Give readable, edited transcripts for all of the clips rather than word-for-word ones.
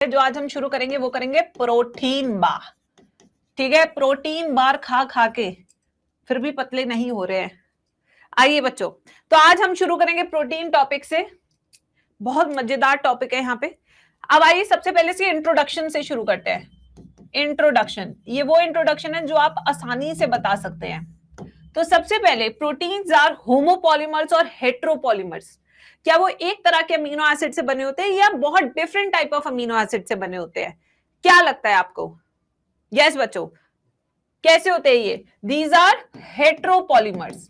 जो आज हम शुरू करेंगे वो करेंगे प्रोटीन बार। ठीक है, प्रोटीन बार खा खा के फिर भी पतले नहीं हो रहे हैं। आइए बच्चों, तो आज हम शुरू करेंगे प्रोटीन टॉपिक से। बहुत मजेदार टॉपिक है यहाँ पे। अब आइए सबसे पहले से इंट्रोडक्शन से शुरू करते हैं। इंट्रोडक्शन, ये वो इंट्रोडक्शन है जो आप आसानी से बता सकते हैं। तो सबसे पहले प्रोटीन्स आर होमोपॉलीमर्स और हेट्रोपॉलीमर्स। क्या वो एक तरह के अमीनो एसिड से बने होते हैं या बहुत different type of amino acid से बने होते हैं? क्या लगता है आपको? यस बच्चों, कैसे होते हैं ये? These are heteropolymers.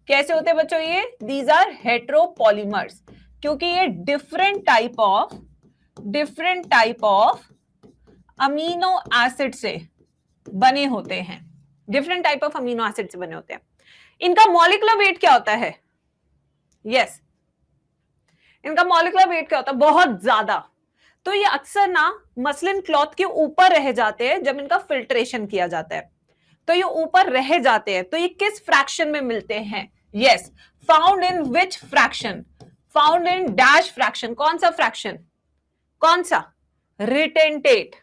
कैसे होते हैं बच्चों ये? दीज आर हेट्रोपॉलीमर्स, क्योंकि ये different type of amino acid से बने होते हैं। Different type of amino acid से बने होते हैं। इनका मॉलिक्यूलर वेट क्या होता है? यस, इनका मॉलिक्यूलर वेट क्या होता है? बहुत ज्यादा। तो ये अक्सर ना मसलिन क्लॉथ के ऊपर रह जाते हैं जब इनका फिल्ट्रेशन किया जाता है, तो ये ऊपर रह जाते हैं। तो ये किस फ्रैक्शन में मिलते हैं? Yes, found in which fraction? Found in dash fraction. कौन सा फ्रैक्शन? कौन सा? Retentate.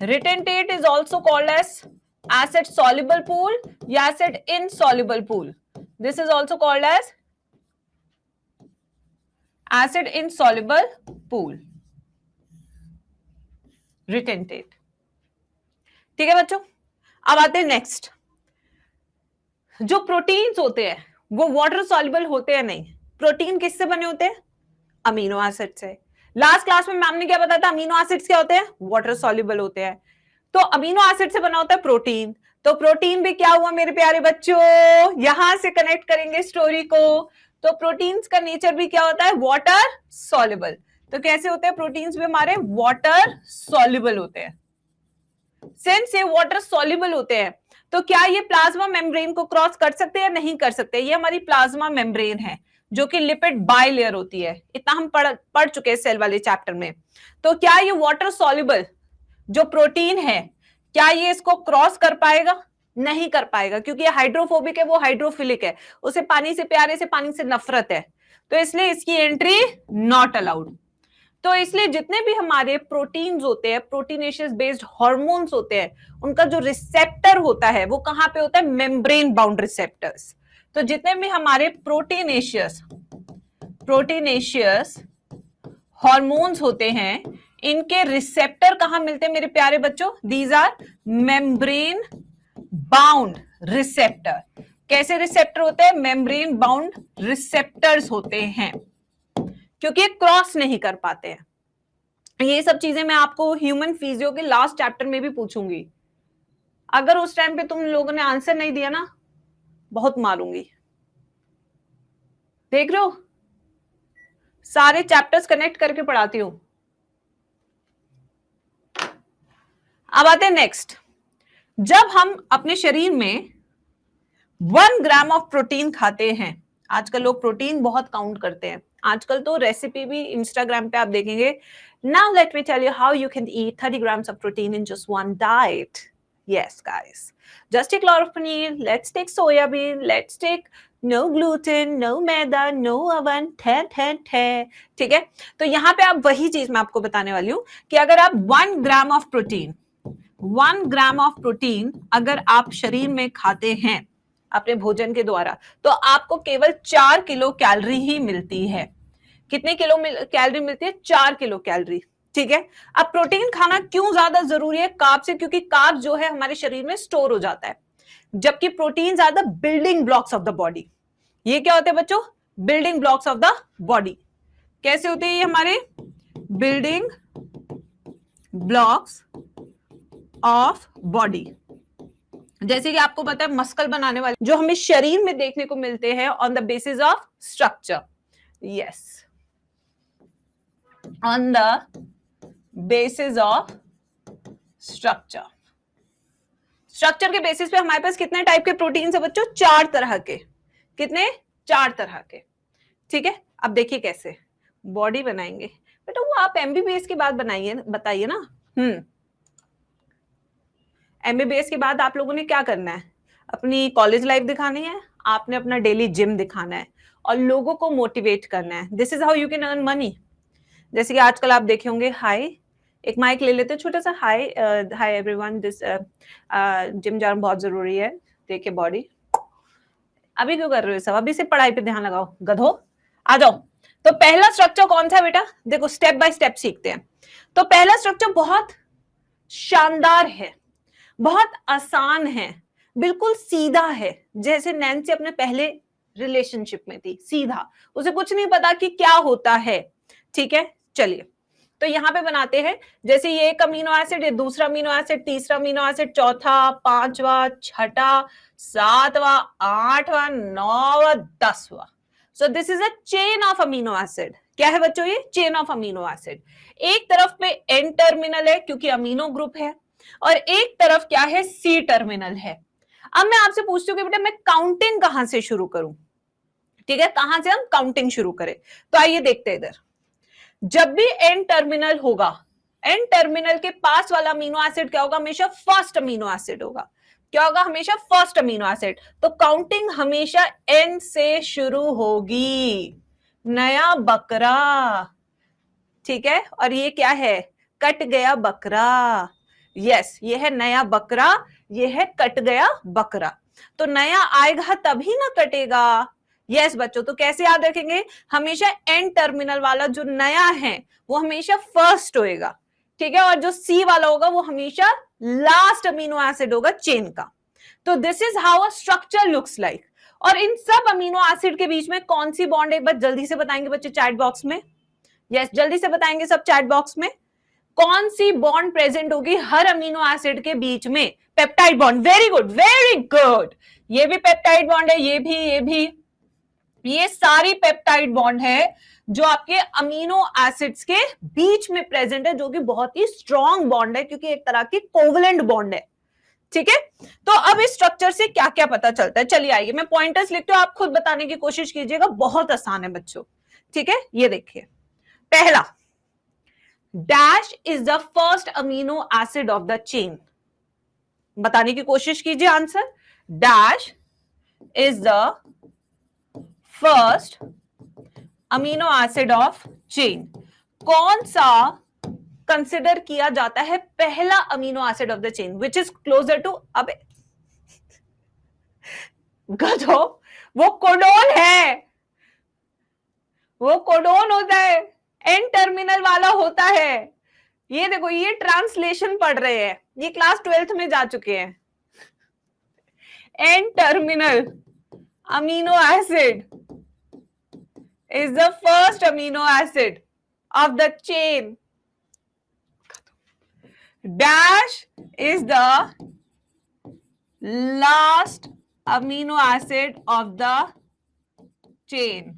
Retentate is also called as acid soluble pool या acid insoluble pool. This is also called as acid insoluble pool. Retentate. ठीक है बच्चों, अब आते हैं नेक्स्ट। जो प्रोटीन्स होते हैं वो वाटर सॉल्युबल होते हैं नहीं। प्रोटीन किससे बने होते हैं? अमीनो एसिड से। लास्ट क्लास में मैम ने क्या बताया था? अमीनो एसिड्स क्या होते हैं? वाटर सॉल्युबल होते हैं। तो अमीनो एसिड से बना होता है प्रोटीन। तो प्रोटीन भी क्या हुआ मेरे प्यारे बच्चों? यहां से कनेक्ट करेंगे स्टोरी को। तो प्रोटीन्स का नेचर भी क्या होता है? Water soluble. तो कैसे होते हैं प्रोटीन्स भी हमारे? वाटर सॉल्युबल होते हैं। सिंस ये वाटर सॉल्युबल होते हैं तो क्या ये प्लाज्मा मेम्ब्रेन को क्रॉस कर सकते हैं या नहीं कर सकते? ये हमारी प्लाज्मा मेम्ब्रेन है जो कि लिपिड बाइलेयर होती है। इतना हम पढ़ चुके हैं सेल वाले चैप्टर में। तो क्या ये वाटर सॉल्युबल जो प्रोटीन है, क्या ये इसको क्रॉस कर पाएगा? नहीं कर पाएगा, क्योंकि ये हाइड्रोफोबिक है, वो हाइड्रोफिलिक है, उसे पानी से प्यार है, से पानी से नफरत है। तो इसलिए इसकी एंट्री नॉट अलाउड। तो इसलिए जितने भी हमारे प्रोटीन्स होते हैं, प्रोटीनेशियस बेस्ड हार्मोन्स होते हैं, उनका जो रिसेप्टर होता है वो कहां पे होता है? Membrane bound receptors. तो जितने भी हमारे प्रोटीनेशियस हार्मोन्स होते हैं, इनके रिसेप्टर कहां मिलते हैं मेरे प्यारे बच्चों? These are membrane bound receptor. कैसे रिसेप्टर होते हैं? मेम्ब्रेन बाउंड रिसेप्टर्स होते हैं, क्योंकि ये क्रॉस नहीं कर पाते हैं। ये सब चीजें मैं आपको ह्यूमन फिजियो के लास्ट चैप्टर में भी पूछूंगी। अगर उस टाइम पे तुम लोगों ने आंसर नहीं दिया ना, बहुत मारूंगी। देख रहे हो, सारे चैप्टर्स कनेक्ट करके पढ़ाती हूं। अब आते हैं नेक्स्ट। जब हम अपने शरीर में 1 ग्राम ऑफ प्रोटीन खाते हैं, आजकल लोग प्रोटीन बहुत काउंट करते हैं। आजकल तो रेसिपी भी इंस्टाग्राम पे आप देखेंगे, now let me tell you how you can eat 30 grams of protein in just one diet. Yes guys, just take a lot of paneer, let's take soya bean, let's take no gluten, no maida, no oven, ठीक है। तो यहाँ पे आप वही चीज मैं आपको बताने वाली हूँ कि अगर आप 1 ग्राम ऑफ प्रोटीन अगर आप शरीर में खाते हैं अपने भोजन के द्वारा, तो आपको केवल 4 किलो कैलोरी ही मिलती है। कितने किलो कैलोरी मिलती है? 4 किलो कैलोरी। ठीक है। अब प्रोटीन खाना क्यों ज्यादा जरूरी है कार्ब से? क्योंकि कार्ब जो है हमारे शरीर में स्टोर हो जाता है, जबकि प्रोटीन ज्यादा building blocks of the body. ये क्या होते हैं बच्चों? Building blocks of the body. कैसे होते हैं ये हमारे? Building blocks of body. जैसे कि आपको पता है मस्कल बनाने वाले जो हमें शरीर में देखने को मिलते हैं on the basis of structure. Yes, on the basis of structure. Structure के बेसिस पे हमारे पास कितने टाइप के प्रोटीन है बच्चों? 4 तरह के। कितने? 4 तरह के। ठीक है। अब देखिए कैसे बॉडी बनाएंगे। बेटा वो आप एमबीबीएस के बाद बताइए ना। एमबीबीएस के बाद आप लोगों ने क्या करना है? अपनी कॉलेज लाइफ दिखानी है, आपने अपना डेली जिम दिखाना है और लोगों को मोटिवेट करना है। This is how you can earn money. जैसे कि आजकल आप देखे होंगे, हाय एक माइक ले लेते छोटा सा। हाय हाय एवरीवन, दिस जिम जाना बहुत जरूरी है, देखिए बॉडी। अभी क्यों कर रहे हो सब? अभी से पढ़ाई पे ध्यान लगाओ गधो, आ जाओ। तो पहला स्ट्रक्चर कौन सा बेटा? देखो स्टेप बाय स्टेप सीखते हैं। तो पहला स्ट्रक्चर बहुत शानदार है, बहुत आसान है, बिल्कुल सीधा है, जैसे नैन्सी अपने पहले रिलेशनशिप में थी, सीधा, उसे कुछ नहीं पता कि क्या होता है। ठीक है, चलिए तो यहां पे बनाते हैं, जैसे ये एक अमीनो एसिड, ये दूसरा अमीनो एसिड, तीसरा अमीनो एसिड, चौथा, पांचवा, छठा, सातवां, आठवां, नौवां, 10वां। So this is a chain of amino acid. क्या है बच्चों? ये चेन ऑफ अमीनो एसिड। एक तरफ पे एन टर्मिनल है क्योंकि अमीनो ग्रुप है, और एक तरफ क्या है? सी टर्मिनल है। अब मैं आपसे पूछती हूँ कि बेटा मैं काउंटिंग कहां से शुरू करूं? ठीक है, कहां से हम काउंटिंग शुरू करें? तो आइए देखते हैं इधर। जब भी एन टर्मिनल होगा, एन टर्मिनल के पास वाला अमीनो एसिड क्या होगा? हमेशा फर्स्ट अमीनो एसिड होगा। क्या होगा? हमेशा फर्स्ट अमीनो एसिड। तो काउंटिंग हमेशा एन से शुरू होगी। नया बकरा, ठीक है, और ये क्या है? कट गया बकरा। यस, ये है नया बकरा, ये है कट गया बकरा। तो नया आएगा तभी ना कटेगा। यस बच्चों, तो कैसे याद रखेंगे? हमेशा एन टर्मिनल वाला जो नया है वो हमेशा फर्स्ट होएगा, ठीक है, और जो सी वाला होगा वो हमेशा लास्ट अमीनो एसिड होगा चेन का। तो this is how a structure looks like. और इन सब अमीनो एसिड के बीच में कौन सी बॉन्ड, एक बार जल्दी से बताएंगे बच्चे चैट बॉक्स में। यस, जल्दी से बताएंगे सब चैट बॉक्स में। कौन सी बॉन्ड प्रेजेंट होगी हर अमीनो एसिड के बीच में? Peptide bond. Very good, very good. ये भी पेप्टाइड बॉन्ड है, ये भी, ये सारी पेप्टाइड बॉन्ड है जो आपके अमीनो एसिड्स के बीच में प्रेजेंट है, जो कि बहुत ही स्ट्रॉन्ग बॉन्ड है क्योंकि एक तरह की कोवलेंट बॉन्ड है। ठीक है, तो अब इस स्ट्रक्चर से क्या क्या पता चलता है? चलिए आइए, मैं पॉइंटर्स लिखती हूं, आप खुद बताने की कोशिश कीजिएगा, बहुत आसान है बच्चों। ठीक है, ये देखिए, पहला, dash is the first amino acid of the chain. बताने की कोशिश कीजिए answer. Dash is the first amino acid of chain. कौन सा कंसिडर किया जाता है पहला amino acid of the chain which is closer to, अब गधो, वो कोडोन है, वो कोडोन होता है, एन टर्मिनल वाला होता है। ये देखो, ये ट्रांसलेशन पढ़ रहे हैं, ये क्लास 12th में जा चुके हैं। N terminal amino acid is the first amino acid of the chain. Dash is the last amino acid of the chain.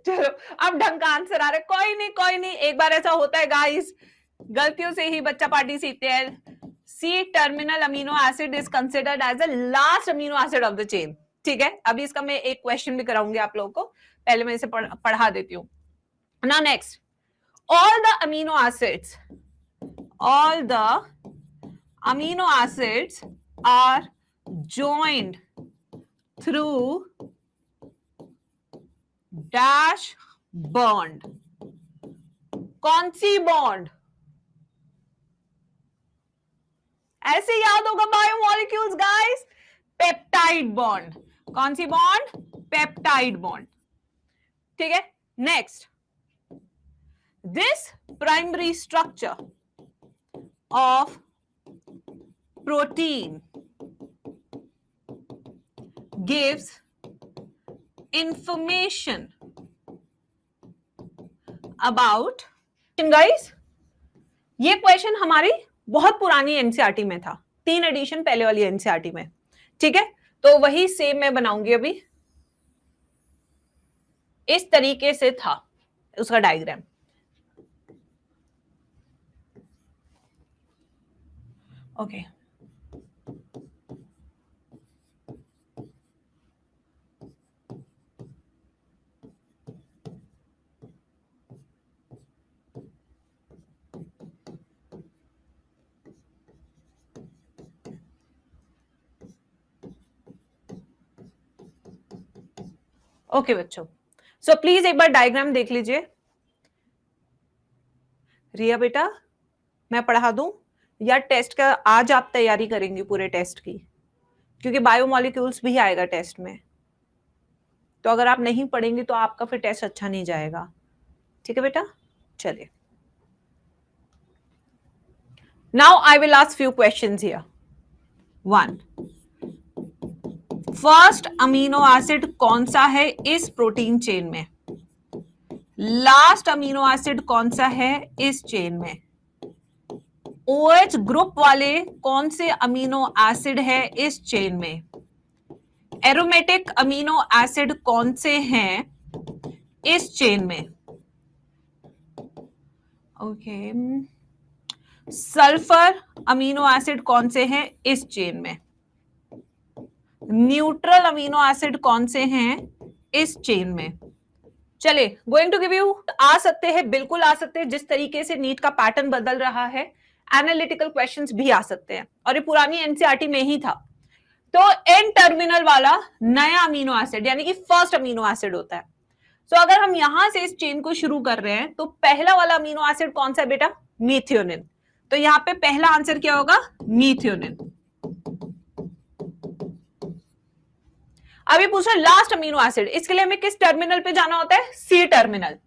चलो अब ढंग का आंसर आ रहा है। कोई नहीं, कोई नहीं, एक बार ऐसा होता है गाइस, गलतियों से ही बच्चा पार्टी सीखते हैं। C terminal amino acid is considered as the last amino acid of the chain. ठीक है, अभी इसका मैं एक क्वेश्चन भी कराऊंगी आप लोगों को, पहले मैं इसे पढ़ा देती हूँ ना। Next, all the amino acids are joined through dash bond. कौन सी बॉन्ड? ऐसे याद होगा, बायोमोलिक्यूल्स गाइस, पेप्टाइड बॉन्ड। कौन सी बॉन्ड? Peptide bond. ठीक है, next, this primary structure of protein gives information about, guys, ये क्वेश्चन हमारी बहुत पुरानी एनसीईआरटी में था, 3 एडिशन पहले वाली एनसीईआरटी में। ठीक है, तो वही सेम मैं बनाऊंगी अभी, इस तरीके से था उसका डायग्राम। ओके, ओके बच्चों, सो प्लीज एक बार डायग्राम देख लीजिए। रिया बेटा मैं पढ़ा दूं या टेस्ट का आज आप तैयारी करेंगे पूरे टेस्ट की, क्योंकि बायोमोलिक्यूल्स भी आएगा टेस्ट में, तो अगर आप नहीं पढ़ेंगे तो आपका फिर टेस्ट अच्छा नहीं जाएगा। ठीक है बेटा, चलिए। Now I will ask few questions here. 1, first amino acid कौन सा है इस प्रोटीन चेन में? लास्ट अमीनो एसिड कौन सा है इस चेन में? OH ग्रुप वाले कौन से अमीनो एसिड है इस चेन में? एरोमेटिक अमीनो एसिड कौन से हैं इस चेन में? ओके, सल्फर अमीनो एसिड कौन से हैं इस चेन में? न्यूट्रल अमीनो एसिड कौन से हैं इस चेन में? चलिए, गोइंग टू गिव यू, आ सकते हैं, बिल्कुल आ सकते हैं। जिस तरीके से नीट का पैटर्न बदल रहा है, एनालिटिकल क्वेश्चंस भी आ सकते हैं, और ये पुरानी एनसीईआरटी में ही था। तो एन टर्मिनल वाला नया अमीनो एसिड यानी कि फर्स्ट अमीनो एसिड होता है। तो अगर हम यहां से इस चेन को शुरू कर रहे हैं तो पहला वाला अमीनो एसिड कौन सा है बेटा? मीथियोनिन। तो यहां पे पहला आंसर क्या होगा? मीथियोनिन। अभी पूछ रहा लास्ट अमीनो एसिड, इसके लिए हमें किस टर्मिनल पे जाना होता है? C terminal.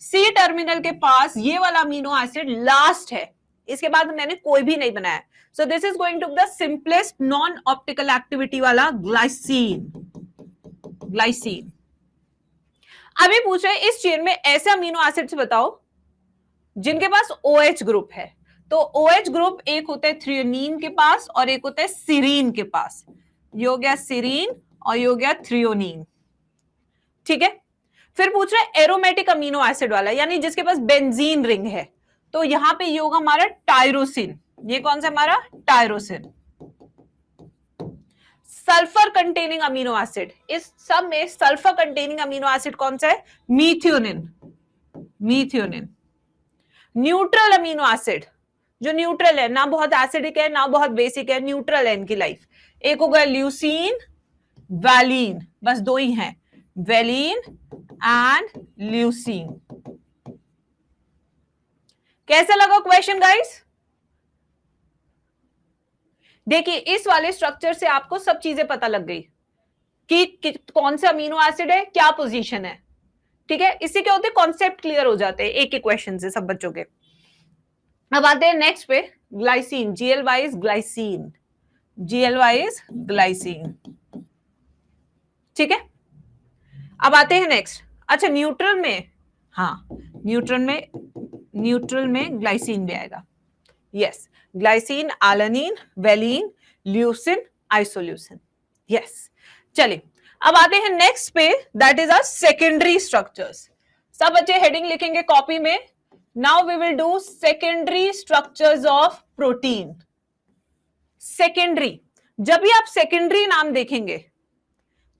सी टर्मिनल के पास ये वाला अमीनो एसिड लास्ट है, इसके बाद मैंने कोई भी नहीं बनाया। So this is going to be the simplest non optical activity वाला ग्लाइसिन। ग्लाइसिन। अभी पूछ रहे इस चेन में ऐसे अमीनो एसिड से बताओ जिनके पास OH ग्रुप है। तो OH ग्रुप एक होता है थ्रियोनीन के पास और एक होता है सीरीन के पास। ये हो गया सीरीन और ये हो गया थ्रियोनीन। ठीक है, फिर पूछ रहे हैं एरोमेटिक अमीनो एसिड वाला, यानी जिसके पास बेंजीन रिंग है। तो यहां पे ये होगा हमारा टायरोसिन। ये कौन सा हमारा? Tyrosine. Sulphur containing amino acid, इस सब में सल्फर कंटेनिंग अमीनो एसिड कौन सा है? मीथियोनिन। मीथियोनिन। न्यूट्रल अमीनो एसिड, जो न्यूट्रल है, ना बहुत एसिडिक है ना बहुत बेसिक है, न्यूट्रल है इनकी लाइफ। एक होगा ल्यूसीन, वैलीन, बस दो ही हैं, वैलीन एंड ल्यूसीन। कैसा लगा क्वेश्चन गाइस? देखिए इस वाले स्ट्रक्चर से आपको सब चीजें पता लग गई कि कौन सा अमीनो एसिड है, क्या पोजीशन है। ठीक है, इससे क्या होते हैं? कॉन्सेप्ट क्लियर हो जाते हैं एक एक क्वेश्चन से सब बच्चों के। अब आते हैं नेक्स्ट पे, glycine, GL wise glycine, GL wise glycine. ठीक है, अब आते हैं नेक्स्ट। अच्छा, न्यूट्रल में, हाँ न्यूट्रल में ग्लाइसिन भी आएगा। Yes, glycine, alanine, valine, leucine, isoleucine. Yes, चलिए अब आते हैं नेक्स्ट पे, that is our secondary structures. सब बच्चे हेडिंग लिखेंगे कॉपी में। Now we will do secondary structures of protein. Secondary, जब भी आप सेकेंडरी नाम देखेंगे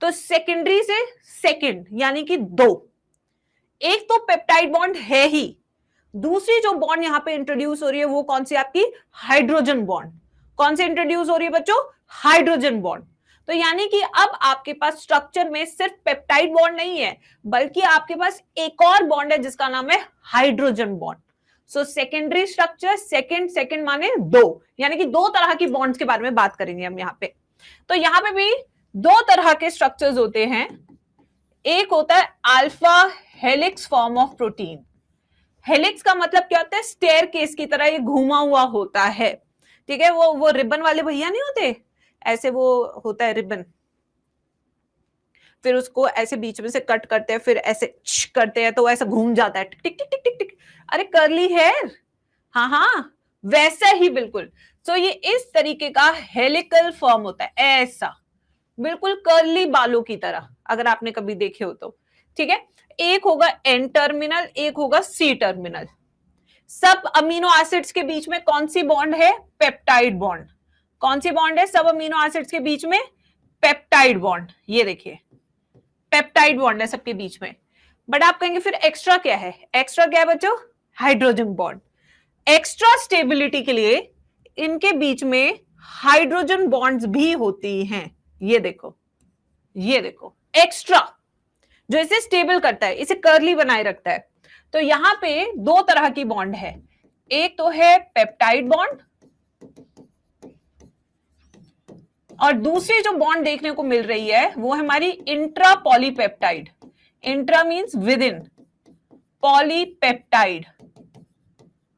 तो सेकेंडरी से सेकेंड यानी कि दो, एक तो पेप्टाइड बॉन्ड है ही, दूसरी जो बॉन्ड यहां पे इंट्रोड्यूस हो रही है वो कौन सी? आपकी हाइड्रोजन बॉन्ड। कौन सी इंट्रोड्यूस हो रही है बच्चों? Hydrogen bond. तो यानी कि अब आपके पास स्ट्रक्चर में सिर्फ पेप्टाइड बॉन्ड नहीं है, बल्कि आपके पास एक और बॉन्ड है जिसका नाम है hydrogen bond. So secondary structure, second, second माने दो, यानी कि दो तरह की बॉन्ड्स के बारे में बात करेंगे हम यहां पे। तो यहां पे भी दो तरह के स्ट्रक्चर्स होते हैं। एक होता है alpha helix form of protein. Helix का मतलब क्या होता है? स्टेयर केस की तरह ये घूमा हुआ होता है। ठीक है, वो रिबन वाले भैया नहीं होते, ऐसे वो होता है रिबन, फिर उसको ऐसे बीच में से कट करते हैं, फिर ऐसे करते हैं तो वो ऐसा घूम जाता है, टिक टिक टिक टिक टिक। अरे कर्ली हेयर, हाँ हाँ वैसा ही बिल्कुल। तो ये इस तरीके का हेलिकल फॉर्म होता है, ऐसा बिल्कुल कर्ली बालों की तरह, अगर आपने कभी देखे हो तो। ठीक है, एक होगा एन टर्मिनल, एक होगा सी टर्मिनल। सब अमीनो एसिड्स के बीच में कौन सी बॉन्ड है? Peptide bond. कौन सी बॉन्ड है सब अमीनो एसिड्स के बीच में? Peptide bond. ये देखिए पेप्टाइड बॉन्ड है सबके बीच में। बट आप कहेंगे फिर एक्स्ट्रा क्या है? एक्स्ट्रा क्या है बच्चों? Hydrogen bond. एक्स्ट्रा स्टेबिलिटी के लिए इनके बीच में हाइड्रोजन बॉन्ड्स भी होती हैं। ये देखो, ये देखो एक्स्ट्रा, जो इसे स्टेबल करता है, इसे कर्ली बनाए रखता है। तो यहां पे दो तरह की बॉन्ड है, एक तो है पेप्टाइड बॉन्ड और दूसरी जो बॉन्ड देखने को मिल रही है वो है हमारी intra polypeptide. Intra means within, polypeptide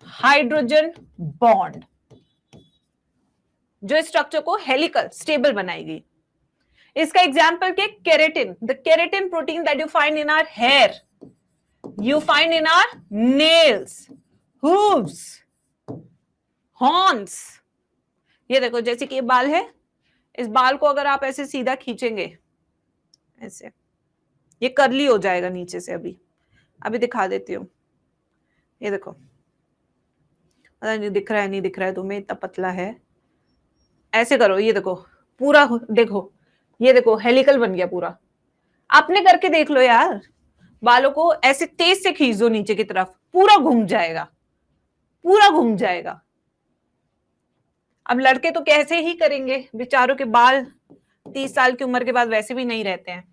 hydrogen bond जो स्ट्रक्चर को हेलिकल स्टेबल बनाएगी। इसका एग्जाम्पल के keratin, the keratin protein that you find in our hair, you find in our nails, hooves, horns। ये देखो जैसे कि ये बाल है, इस बाल को अगर आप ऐसे सीधा खींचेंगे ऐसे, ये कर्ली हो जाएगा नीचे से। अभी दिखा देती हूँ। ये देखो, पता नहीं दिख रहा है नहीं दिख रहा है तुम्हें, इतना पतला है। ऐसे करो, ये देखो पूरा, देखो ये देखो हेलिकल बन गया पूरा। आपने करके देख लो यार, बालों को ऐसे तेज से खींच दो नीचे की तरफ, पूरा घूम जाएगा, पूरा घूम जाएगा। अब लड़के तो कैसे ही करेंगे, बेचारों के बाल 30 साल की उम्र के बाद वैसे भी नहीं रहते हैं।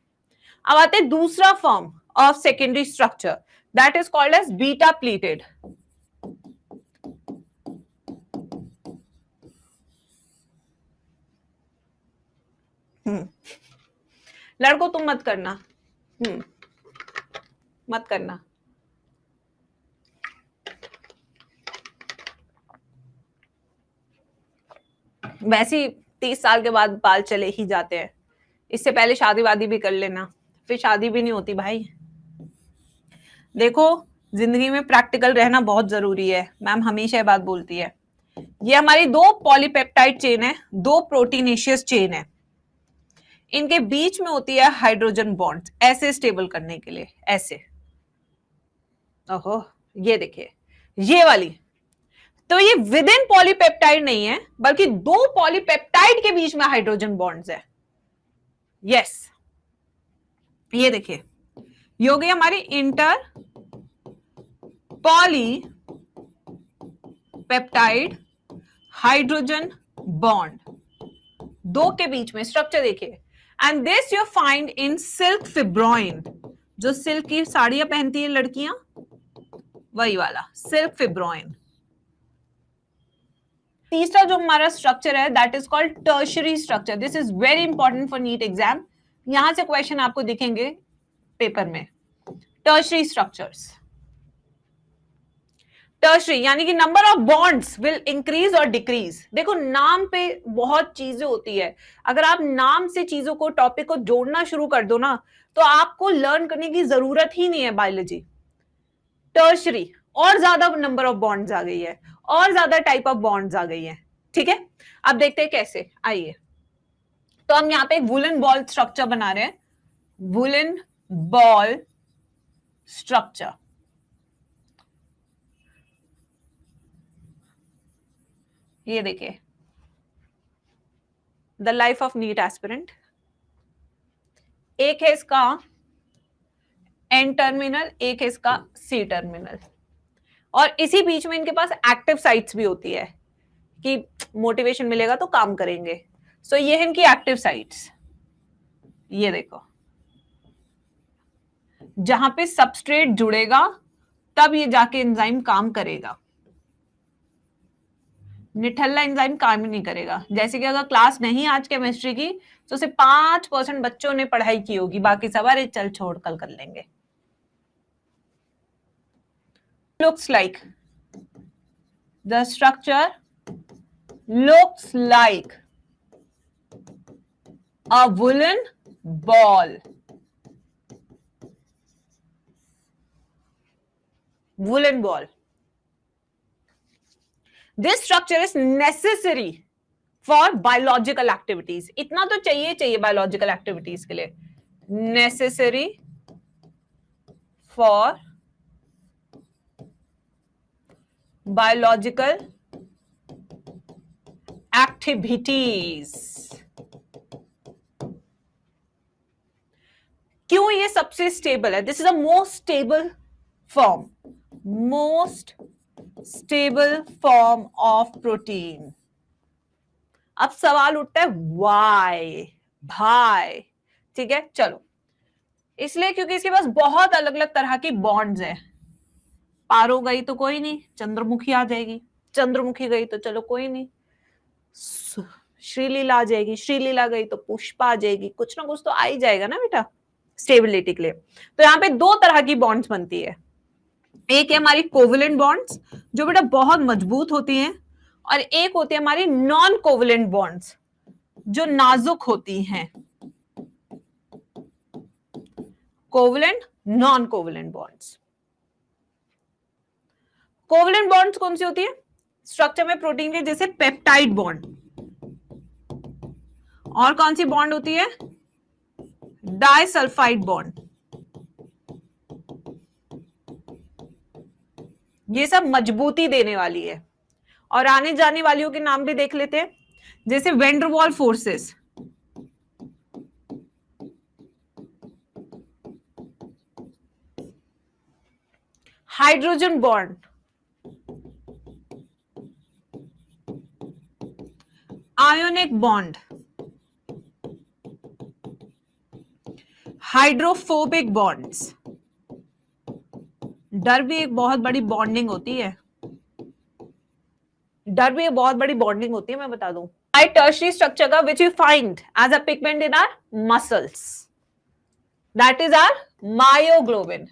अब आते हैं दूसरा form of secondary structure, that is called as beta pleated. लड़कों तुम मत करना, मत करना। वैसे ही 30 साल के बाद बाल चले ही जाते हैं, इससे पहले शादी वादी भी कर लेना, फिर शादी भी नहीं होती भाई। देखो जिंदगी में प्रैक्टिकल रहना बहुत जरूरी है, मैम हमेशा ये बात बोलती है। ये हमारी दो पॉलीपेप्टाइड चेन है, दो प्रोटीनेशियस चेन है, इनके बीच में होती है हाइड्रोजन बॉन्ड, ऐसे स्टेबल करने के लिए, ऐसे। ओहो, ये देखिए ये वाली, तो ये विद इन पॉलीपेप्टाइड नहीं है, बल्कि दो पॉलीपेप्टाइड के बीच में हाइड्रोजन बॉन्ड्स है। यस, ये देखिए, ये हो गई हमारी इंटर पॉलीपेप्टाइड हाइड्रोजन बॉन्ड, दो के बीच में स्ट्रक्चर देखिए। And this you find in silk fibroin, जो सिल्क की साड़ियां पहनती है लड़कियां, वही वाला सिल्क फिब्रोइन। तीसरा जो हमारा स्ट्रक्चर है that is called tertiary structure. This is very important for NEET exam, यहां से क्वेश्चन आपको दिखेंगे पेपर में। टर्शरी स्ट्रक्चर्स, टर्शरी यानी कि number of bonds will increase और डिक्रीज। देखो नाम पे बहुत चीजें होती है, अगर आप नाम से चीजों को, टॉपिक को जोड़ना शुरू कर दो ना, तो आपको लर्न करने की जरूरत ही नहीं है बायोलॉजी। टर्शरी, और ज्यादा नंबर ऑफ बॉन्ड्स आ गई है, और ज्यादा टाइप ऑफ बॉन्ड्स आ गई है। ठीक है, अब देखते हैं कैसे। आइए, तो हम यहाँ पे एक वुलन बॉल स्ट्रक्चर बना रहे हैं, वुलन बॉल स्ट्रक्चर। ये देखिए, the life of NEET aspirant. एक है इसका एन टर्मिनल, एक है इसका सी टर्मिनल, और इसी बीच में इनके पास एक्टिव साइट्स भी होती है कि मोटिवेशन मिलेगा तो काम करेंगे। सो ये है इनकी एक्टिव साइट्स। ये देखो, जहां पे सबस्ट्रेट जुड़ेगा तब ये जाके एंजाइम काम करेगा, निठल्ला एंजाइम काम ही नहीं करेगा। जैसे कि अगर क्लास नहीं आज केमिस्ट्री की, तो सिर्फ 5% बच्चों ने पढ़ाई की होगी, बाकी सब अरे चल छोड़ कल कर लेंगे। Looks like, the structure looks like a woolen ball. Woolen ball. This structure is necessary for biological activities. इतना तो चाहिए biological activities के लिए, necessary for biological activities। क्यों ये सबसे स्टेबल है? This is the most stable form, most stable form of protein. अब सवाल उठता है वाई भाई, ठीक है चलो। इसलिए क्योंकि इसके पास बहुत अलग अलग तरह की बॉन्ड्स है। पारो गई तो कोई नहीं, चंद्रमुखी आ जाएगी, चंद्रमुखी गई तो चलो कोई नहीं, श्रीलीला आ जाएगी, श्रीलीला गई तो पुष्पा आ जाएगी, कुछ ना कुछ तो आ ही जाएगा ना बेटा स्टेबिलिटी के लिए। तो यहाँ पे दो तरह की बॉन्ड्स बनती है, एक है हमारी कोवलेंट बॉन्ड्स जो बेटा बहुत मजबूत होती हैं, और एक होती है हमारी नॉन कोवलेंट बॉन्ड्स जो नाजुक होती हैं। Covalent, non covalent bonds. Covalent bonds कौन सी होती है स्ट्रक्चर में प्रोटीन के, जैसे पेप्टाइड बॉन्ड, और कौन सी बॉन्ड होती है डाइसल्फाइड बॉन्ड। ये सब मजबूती देने वाली है। और आने जाने वालियों के नाम भी देख लेते हैं, जैसे Van der Waals forces, hydrogen bond, ionic bond, hydrophobic bonds. डर भी एक बहुत बड़ी बॉन्डिंग होती है, डर भी एक बहुत बड़ी बॉन्डिंग होती है, मैं बता दूं। टर्शियरी स्ट्रक्चर का which you find as a pigment in our muscles, that is our myoglobin.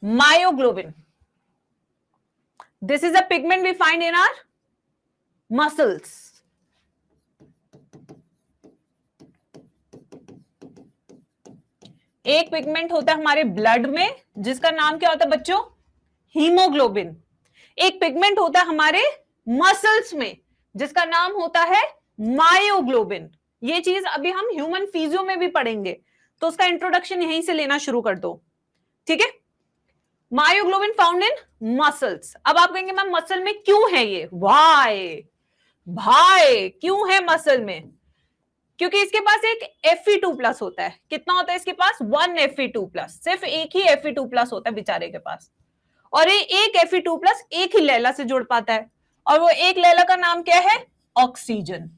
Myoglobin. This is a pigment we find in our muscles. एक पिगमेंट होता है हमारे ब्लड में जिसका नाम क्या होता है बच्चों, हीमोग्लोबिन। एक पिगमेंट होता है हमारे मसल्स में जिसका नाम होता है मायोग्लोबिन। ये चीज अभी हम ह्यूमन फिजियो में भी पढ़ेंगे, तो उसका इंट्रोडक्शन यहीं से लेना शुरू कर दो, ठीक है। Myoglobin found in muscles. अब आप कहेंगे मैम मसल में क्यों है ये, वाई भाई क्यों है मसल में, क्योंकि इसके पास एक Fe2+ होता है। कितना होता है इसके पास, 1 Fe2+, सिर्फ एक ही Fe2+ होता है बेचारे के पास, और ये एक Fe2+ एक ही लैला से जुड़ पाता है, और वो एक लैला का नाम क्या है, ऑक्सीजन।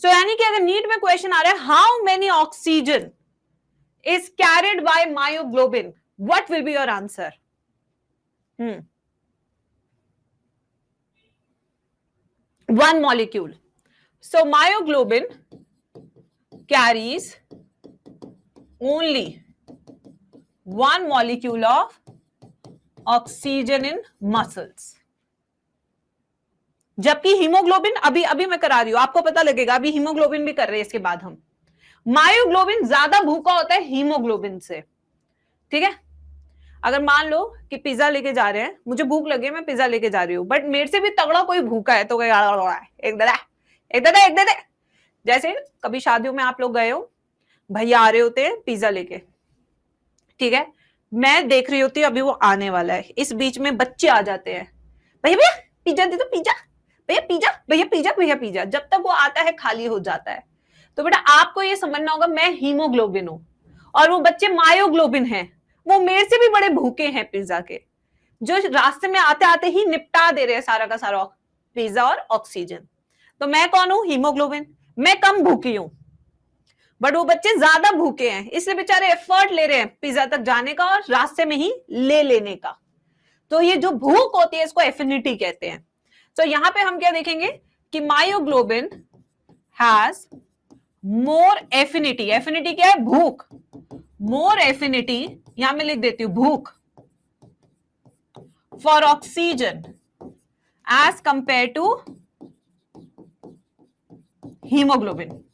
सो यानी कि अगर नीट में क्वेश्चन आ रहा है how many oxygen is carried by myoglobin, what will be your answer? One molecule. So myoglobin carries only one molecule of oxygen in muscles. जबकि हीमोग्लोबिन अभी अभी मैं करा रही हूं, आपको पता लगेगा, अभी हीमोग्लोबिन भी कर रहे हैं इसके बाद हम। मायोग्लोबिन ज्यादा भूखा होता है हीमोग्लोबिन से, ठीक है। अगर मान लो कि पिज्जा लेके जा रहे हैं, मुझे भूख लगी है, मैं पिज्जा लेके जा रही हूँ, बट मेरे से भी तगड़ा कोई भूखा है तो एक दे दे, एक दे दे। जैसे कभी शादियों में आप लोग गए हो, भैया आ रहे होते हैं पिज्जा लेके, ठीक है, मैं देख रही होती हूँ अभी वो आने वाला है, इस बीच में बच्चे आ जाते हैं, भैया भैया पिज्जा दे दो, पिज्जा भैया, पिज्जा भैया, पिज्जा भैया, पिज्जा। जब तक वो आता है खाली हो जाता है। तो बेटा आपको ये समझना होगा मैं हीमोग्लोबिन हूं और वो बच्चे मायोग्लोबिन है, वो मेरे से भी बड़े भूखे हैं पिज्जा के, जो रास्ते में आते आते ही निपटा दे रहे हैं सारा का सारा पिज्जा और ऑक्सीजन। तो मैं कौन हूं, हीमोग्लोबिन। मैं कम भूखी हूं, बट वो बच्चे ज्यादा भूखे हैं, इसलिए बेचारे एफर्ट ले रहे हैं पिज्जा तक जाने का और रास्ते में ही ले लेने का। तो ये जो भूख होती है इसको एफिनिटी कहते हैं। तो यहां पे हम क्या देखेंगे कि myoglobin has more affinity. Affinity क्या है, भूख। मोर एफिनिटी, यहां मैं लिख देती हूं भूख, for oxygen as compare to haemoglobin.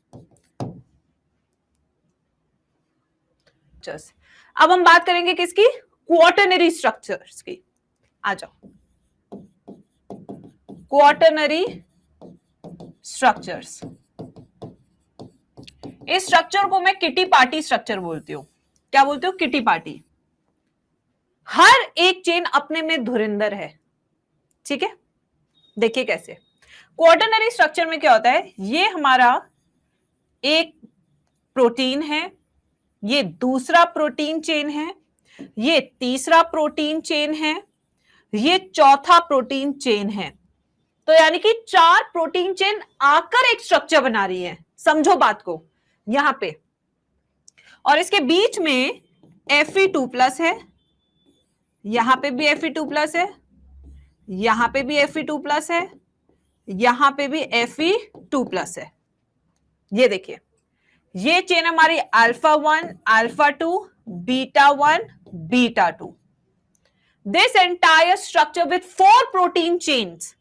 अब हम बात करेंगे किसकी, क्वाटरनरी स्ट्रक्चर्स की। आ जाओ, क्वाटरनरी स्ट्रक्चर्स। इस स्ट्रक्चर को मैं किटी पार्टी स्ट्रक्चर बोलती हूं। क्या बोलती हूं, किटी पार्टी। हर एक चेन अपने में धुरंधर है, ठीक है। देखिए कैसे क्वाटरनरी स्ट्रक्चर में क्या होता है, ये हमारा एक प्रोटीन है, ये दूसरा प्रोटीन चेन है, ये तीसरा प्रोटीन चेन है, ये चौथा प्रोटीन चेन है। तो यानी कि 4 प्रोटीन चेन आकर एक स्ट्रक्चर बना रही है, समझो बात को यहां पे। और इसके बीच में Fe2+ है, यहां पे भी Fe2+ है, यहां पे भी Fe2+ है, यहां पे भी Fe2+ है। ये देखिए, ये चेन हमारी α1, α2, β1, β2। This entire structure with 4 protein chains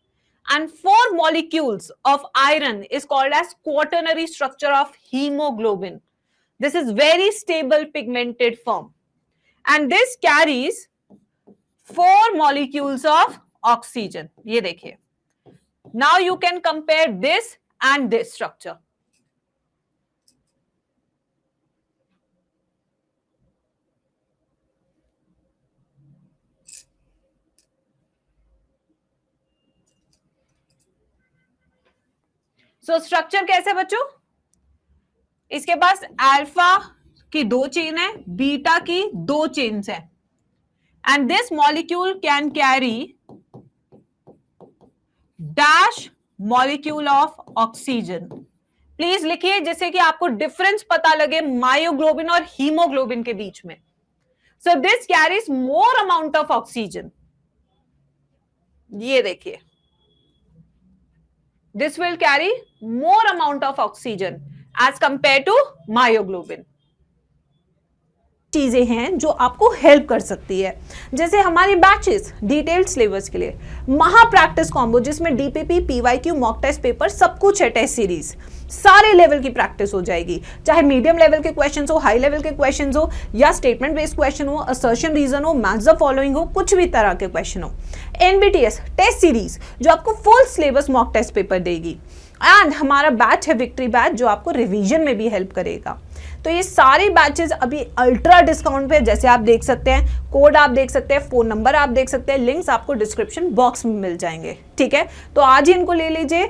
and 4 molecules of iron is called as quaternary structure of hemoglobin. This is very stable pigmented form, and this carries 4 molecules of oxygen. ये देखिए, now you can compare this and this structure. So structure कैसे बच्चों? इसके पास alpha की 2 chain है, beta की 2 chains है, and this molecule can carry dash molecule of oxygen. Please लिखिए जिससे कि आपको डिफरेंस पता लगे मायोग्लोबिन और हीमोग्लोबिन के बीच में। So this carries more amount of oxygen. ये देखिए, this will carry more amount of oxygen as compared to myoglobin. चीजें हैं जो आपको हेल्प कर सकती है, जैसे हमारी बैचेस डिटेल्ड सिलेबस के लिए महा प्रैक्टिस कॉम्बो, जिसमें DPP, PYQ, mock test paper सब कुछ है, टेस्ट सीरीज, सारे लेवल की प्रैक्टिस हो जाएगी, चाहे मीडियम लेवल के क्वेश्चंस हो, हाई लेवल के क्वेश्चंस हो, या स्टेटमेंट बेस्ड क्वेश्चन हो, असर्शन रीजन हो, मैच द फॉलोइंग हो, कुछ भी तरह के क्वेश्चन हो। एनबीटीएस टेस्ट सीरीज जो आपको full syllabus mock test paper देगी, एंड हमारा बैच है विक्ट्री बैच जो आपको रिवीजन में भी हेल्प करेगा। तो ये सारे बैचेस अभी अल्ट्रा डिस्काउंट पे, जैसे आप देख सकते हैं, कोड आप देख सकते हैं, फोन नंबर आप देख सकते हैं, लिंक्स आपको डिस्क्रिप्शन बॉक्स में मिल जाएंगे। ठीक है, तो आज ही इनको ले लीजिए।